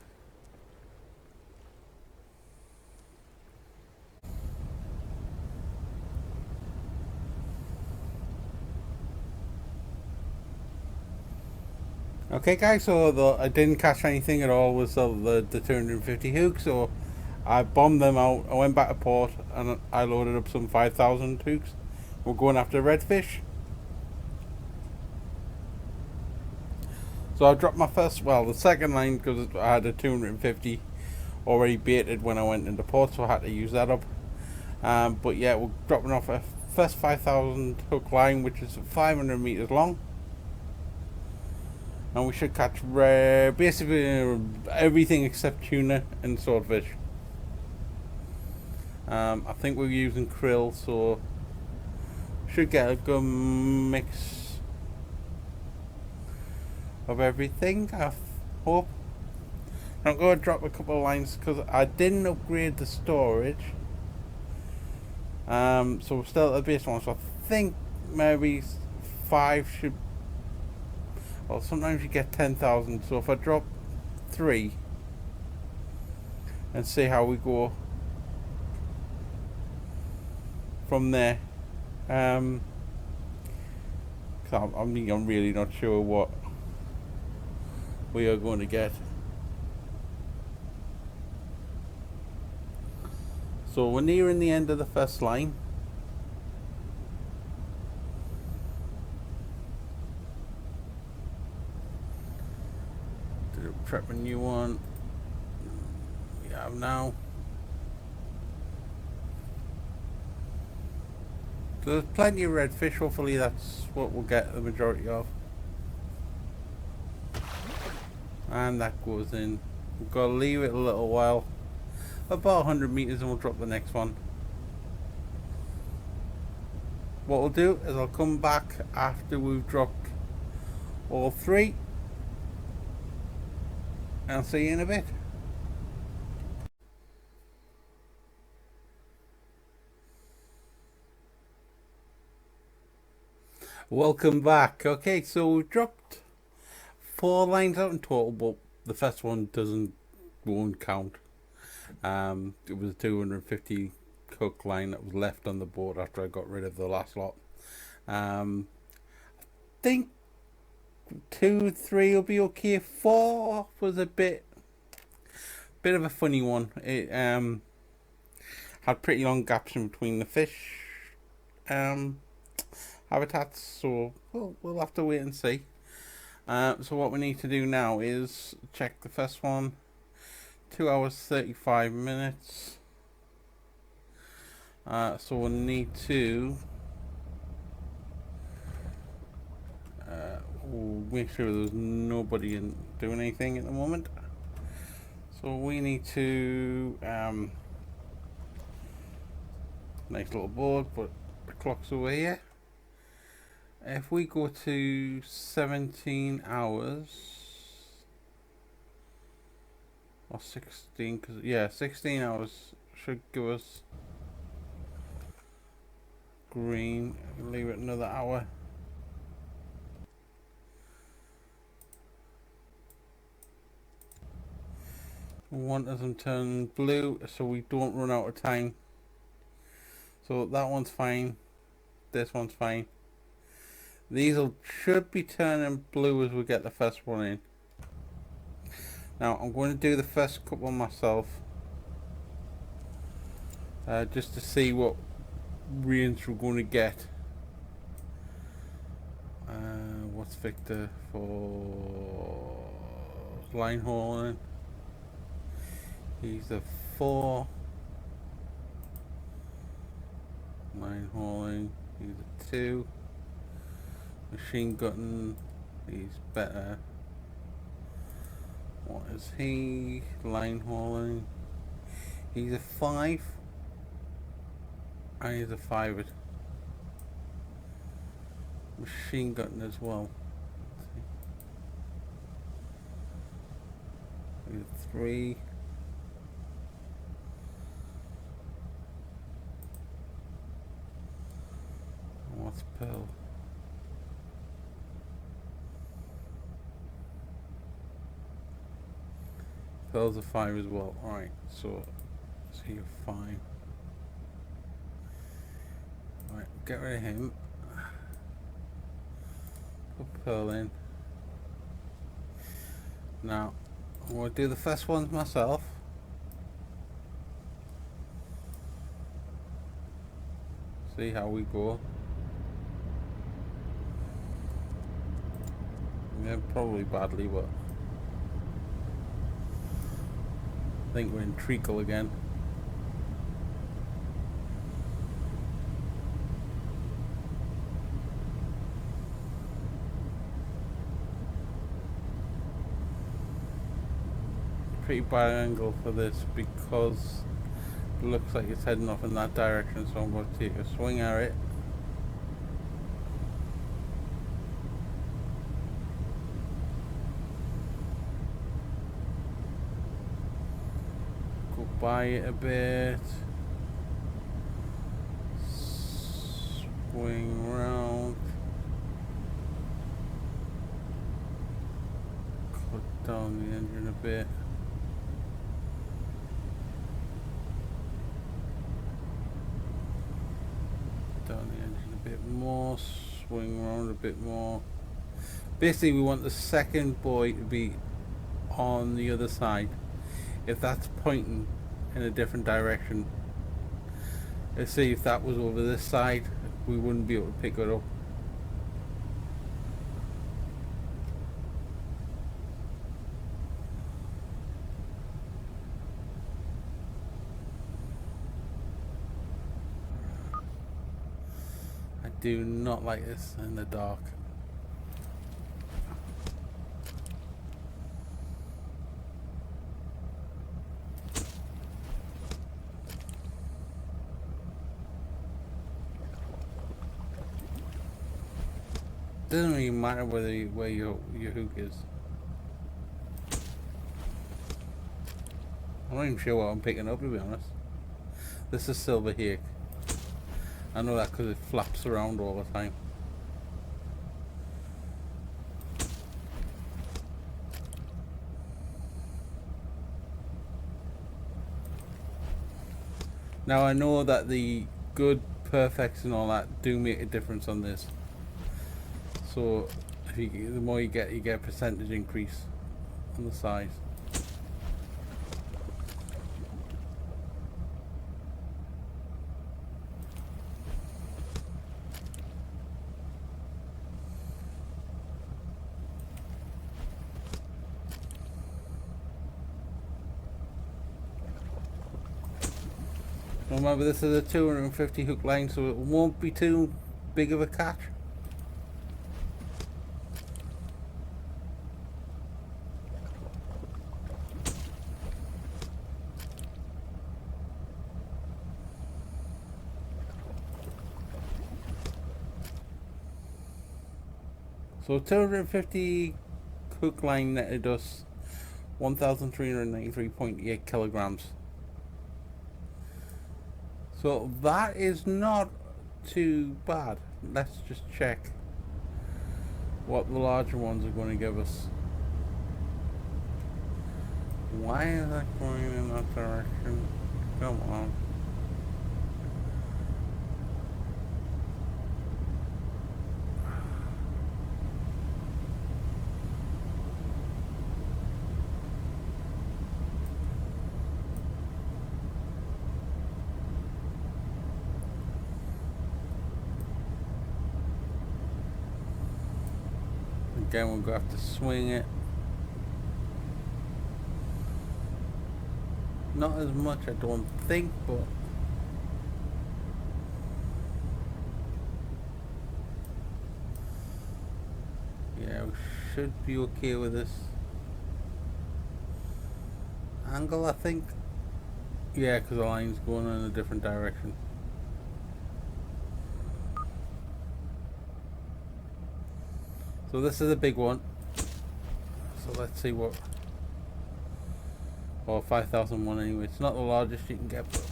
Okay guys, so I didn't catch anything at all with the 250 hooks, so I bombed them out. I went back to port and I loaded up some 5,000 hooks. We're going after redfish. So I dropped my first, well, the second line, because I had a 250 already baited when I went into port, so I had to use that up. But yeah, we're dropping off a first 5,000 hook line, which is 500 meters long. And we should catch basically everything except tuna and swordfish. I think we're using krill, so should get a good mix of everything, I hope. I'm going to drop a couple of lines because I didn't upgrade the storage. So we're still at the base one, so I think maybe 5 should. Well, sometimes you get 10,000, so if I drop 3, and see how we go from there. I'm really not sure what we are going to get. So we're nearing the end of the first line. To prep a new one. We have now. So there's plenty of redfish. Hopefully that's what we'll get the majority of. And that goes in. We've got to leave it a little while. About 100 meters and we'll drop the next one. What we'll do is I'll come back after we've dropped all three. And I'll see you in a bit. Welcome back. Okay, so we've dropped 4 lines out in total, but the first one won't count. It was a 250 hook line that was left on the boat after I got rid of the last lot. I think 2, 3 will be okay. 4 was a bit of a funny one. It had pretty long gaps in between the fish habitats, so we'll have to wait and see. So what we need to do now is check the first one. 2 hours 35 minutes. So we'll need to make sure there's nobody doing anything at the moment. So we need to nice little board, but the clock's over here. If we go to 17 hours or 16, cause yeah, 16 hours should give us green. Leave it another hour. We want them turn blue so we don't run out of time. So that one's fine. This one's fine. These should be turning blue as we get the first one in. Now I'm going to do the first couple myself, just to see what range we're going to get. What's Victor for line hauling? He's a 4. Line hauling. He's a 2. Machine gutting, he's better. What is he? Line hauling. He's a 5. And he's a 5. Machine gutting as well. He's a 3. What's Pearl? Pearl's a 5 as well. Alright, so is he a 5? Alright, get rid of him. Put Pearl in. Now, I'm going to do the first ones myself. See how we go. Yeah, probably badly, but I think we're in treacle again. Pretty bad angle for this because it looks like it's heading off in that direction, so I'm going to take a swing at it. By it a bit, swing round, cut down the engine a bit, more, swing around a bit more. Basically, we want the second buoy to be on the other side. If that's pointing in a different direction, let's see, if that was over this side, we wouldn't be able to pick it up. I do not like this in the dark. Doesn't really matter where your hook is. I'm not even sure what I'm picking up, to be honest. This is silver hake. I know that because it flaps around all the time. Now I know that the good perfects and all that do make a difference on this. So if the more you get a percentage increase on the size. Remember, this is a 250 hook line, so it won't be too big of a catch. So 250 hook line netted us 1,393.8 kilograms. So that is not too bad. Let's just check what the larger ones are going to give us. Why is that going in that direction? Come on. Again, we're going to have to swing it. Not as much, I don't think, but yeah, we should be okay with this angle, I think. Yeah, because the line's going in a different direction. So this is a big one. So let's see what. Or 5,001 anyway. It's not the largest you can get, but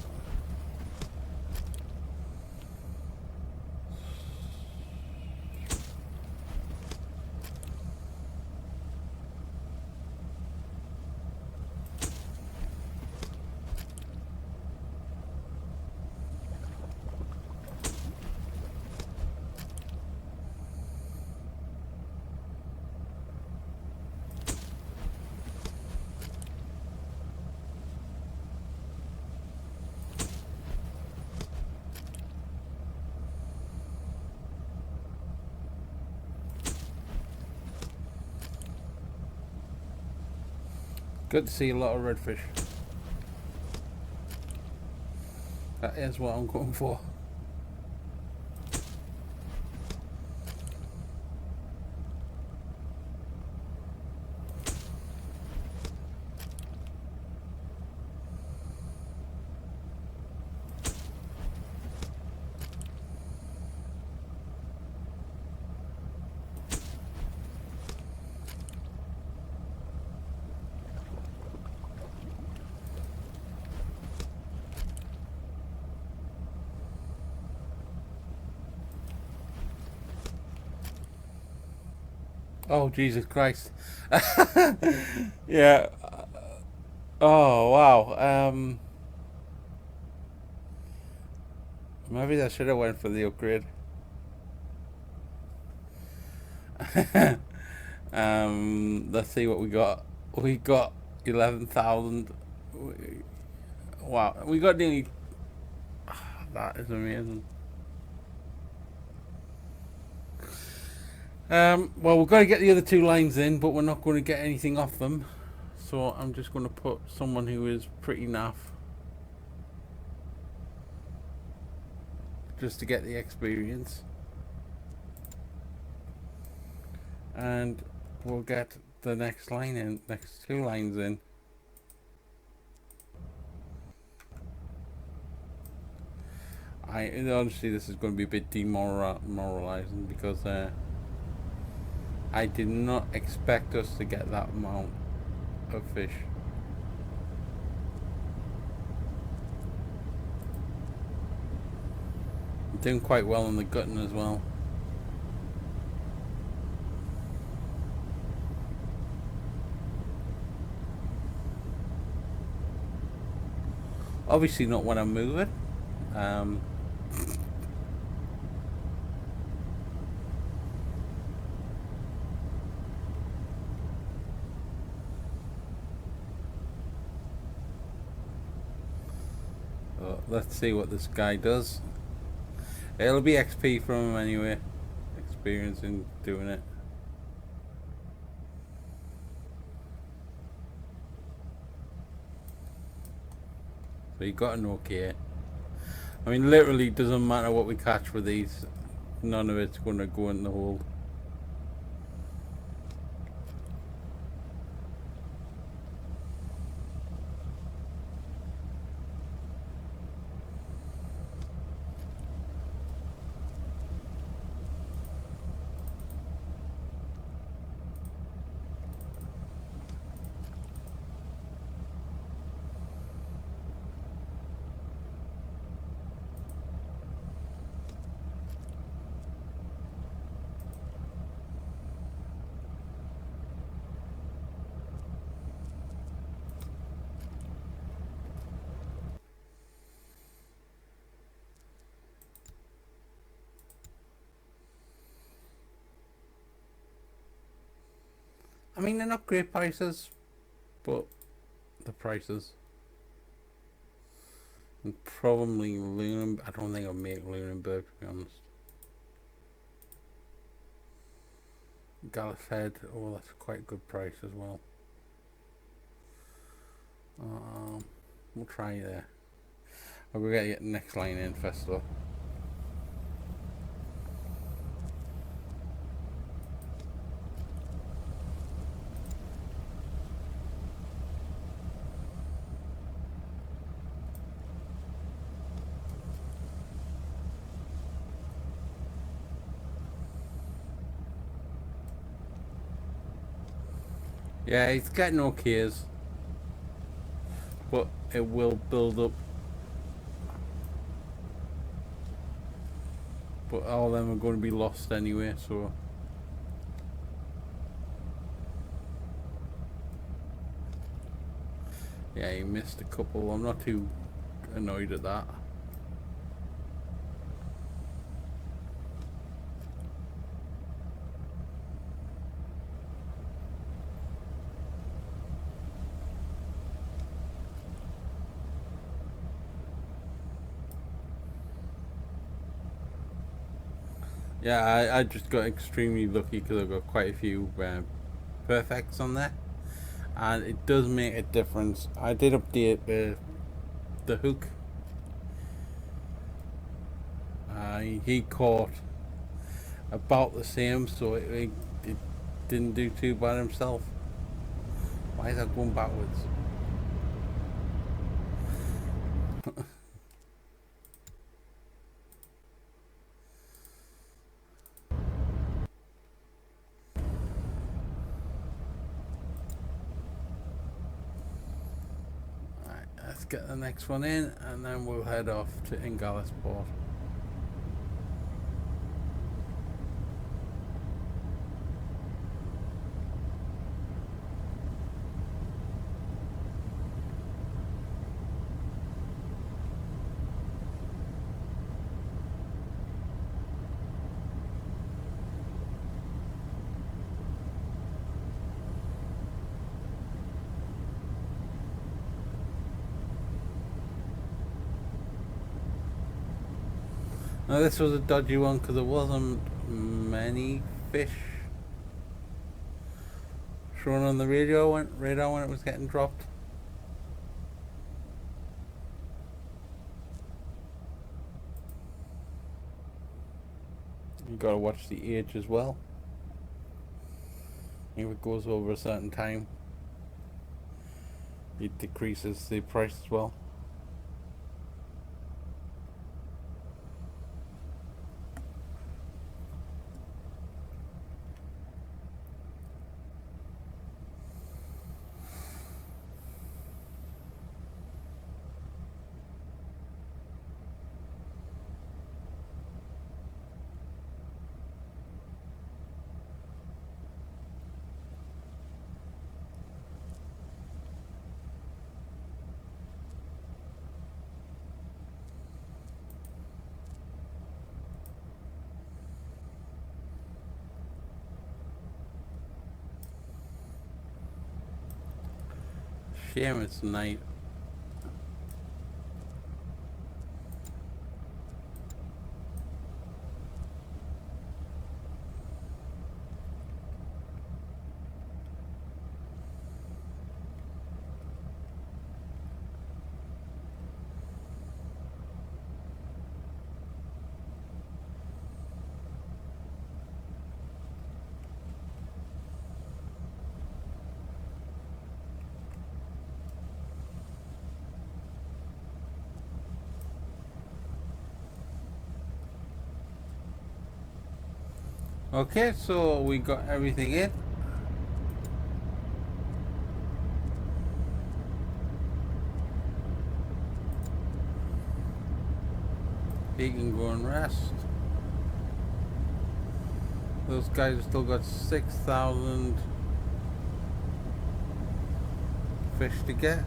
good to see a lot of redfish. That is what I'm going for. Oh, Jesus Christ. Yeah. Oh, wow. Maybe I should have went for the upgrade. Let's see what we got. We got 11,000. Wow, we got nearly. That is amazing. Well, we've got to get the other two lines in, but we're not going to get anything off them. So I'm just going to put someone who is pretty naff, just to get the experience. And we'll get the next line in, next two lines in. Honestly, this is going to be a bit demoralizing because I did not expect us to get that amount of fish. I'm doing quite well on the gutting as well. Obviously not when I'm moving. Let's see what this guy does. It'll be XP from him anyway. Experience in doing it. So he got an okay. I mean, literally doesn't matter what we catch with these. None of it's going to go in the hole. I mean, they're not great prices, but the prices. And probably Lunenburg. I don't think I'll make Lunenburg, to be honest. Galifed, oh, that's quite a good price as well. We'll try there. I'll go get the next line in first though. Yeah, it's getting okays, but it will build up. But all of them are going to be lost anyway, so. Yeah, he missed a couple. I'm not too annoyed at that. Yeah, I just got extremely lucky because I've got quite a few perfects on there, and it does make a difference. I did update the hook. He caught about the same, so it didn't do too bad himself. Why is that going backwards? Alright, let's get the next one in, and then we'll head off to Ingalisport. Now this was a dodgy one because there wasn't many fish shown on the radar when it was getting dropped. You gotta watch the age as well. If it goes over a certain time, it decreases the price as well. Shame it's night. Okay, so we got everything in. He can go and rest. Those guys have still got 6,000 fish to get.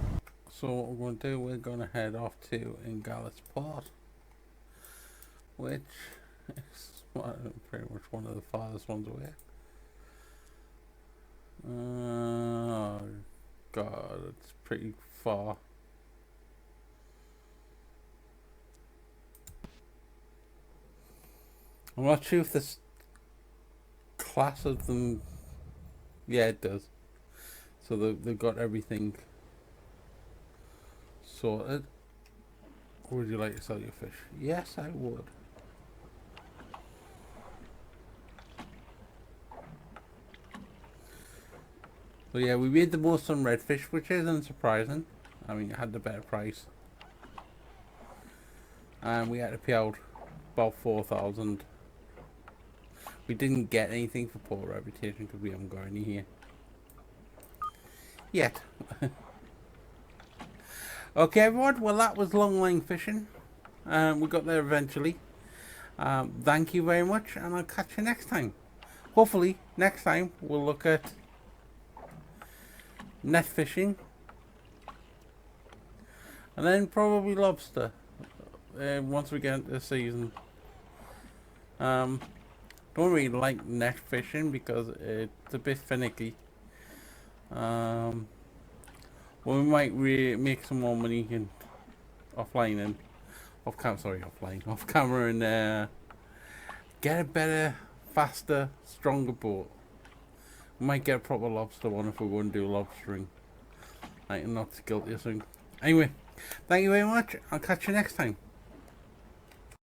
So what we're going to do, we're going to head off to Ingallis Port, which is pretty much one of the farthest ones away. Oh God, it's pretty far. I'm not sure if this class of them. Yeah, it does. So they've got everything sorted. Would you like to sell your fish? Yes, I would. So yeah, we made the most on redfish, which isn't surprising. I mean, it had the better price. And we had to pay out about 4,000. We didn't get anything for poor reputation because we haven't got any here yet. Okay, everyone. Well, that was longline fishing. We got there eventually. Thank you very much, and I'll catch you next time. Hopefully, next time we'll look at net fishing, and then probably lobster once we get into the season. Don't really like net fishing because it's a bit finicky. Well, we might make some more money in offline and off camera, and get a better, faster, stronger boat. We might get a proper lobster one if we're going to do lobstering. Like, not guilty or something. Anyway, thank you very much. I'll catch you next time.